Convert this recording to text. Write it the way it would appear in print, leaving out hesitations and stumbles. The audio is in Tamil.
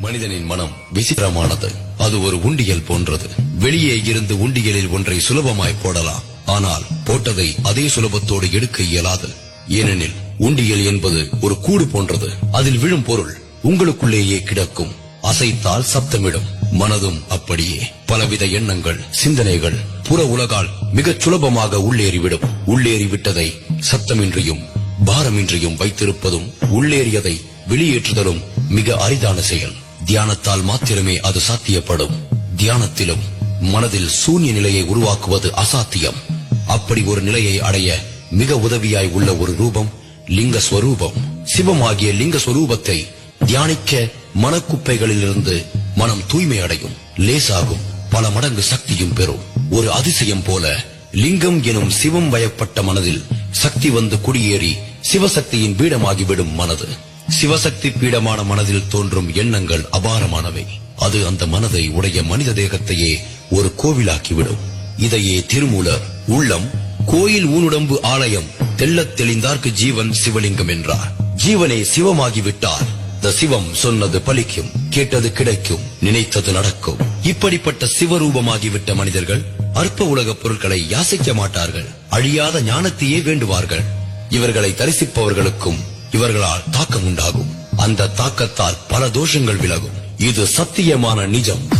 மனிதனின் மனம் விசித்திரமானது. அது ஒரு உண்டியல் போன்றது. வெளியே இருந்து உண்டியலில் ஒன்றை சுலபமாய் போடலாம். ஆனால் போட்டதை அதே சுலபத்தோடு எடுக்க இயலாது. ஏனெனில் உண்டியல் என்பது ஒரு கூடு போன்றது. அதில் விழும் பொருள் உங்களுக்குள்ளேயே கிடக்கும். அசைத்தால் சப்தமிடும். மனதும் அப்படியே. பலவித எண்ணங்கள், சிந்தனைகள் புற உலகால் மிகச் சுலபமாக உள்ளேறிவிடும். உள்ளேறிவிட்டதை சத்தமின்றியும் பாரமின்றியும் வைத்திருப்பதும் உள்ளேறியதை வெளியேற்றுதலும் மிக அரிதான செயல். தியானத்தால் மாத்திரமே அது சாத்தியப்படும். தியானத்திலும் மனதில் சூன்ய நிலையை உருவாக்குவது அசாத்தியம். அப்படி ஒரு நிலையை அடைய மிக உதவியாய் உள்ள ஒரு ரூபம் லிங்க ஸ்வரூபம். சிவமாகிய லிங்க ஸ்வரூபத்தை தியானிக்க மனக்குப்பைகளிலிருந்து மனம் தூய்மை அடையும், லேசாகும், பல மடங்கு சக்தியும் பெறும். ஒரு அதிசயம் போல லிங்கம் எனும் சிவம் வயப்பட்ட மனதில் சக்தி வந்து குடியேறி சிவசக்தியின் பீடமாகிவிடும் மனது. சிவசக்தி பீடமான மனதில் தோன்றும் எண்ணங்கள் அபாரமானவை. அது அந்த மனதை உடைய மனித தேகத்தையே ஒரு கோவிலாக்கிவிடும். இதையே திருமூலர் உள்ளம் கோயில் ஊனுடம்பு ஆலயம் தெள்ளத் தெளிந்தார்க்கு ஜீவன் சிவலிங்கம் என்றார். ஜீவனே சிவமாகிவிட்டார். சிவம் சொன்னது பலிக்கும், கேட்டது கிடைக்கும், நினைத்தது நடக்கும். இப்படிப்பட்ட சிவரூபமாகிவிட்ட மனிதர்கள் அற்ப உலக பொருட்களை யாசிக்க மாட்டார்கள். அழியாத ஞானத்தையே வேண்டுவார்கள். இவர்களை தரிசிப்பவர்களுக்கும் இவர்களால் தாக்கம் உண்டாகும். அந்த தாக்கத்தால் பல தோஷங்கள் விலகும். இது சத்தியமான நிஜம்.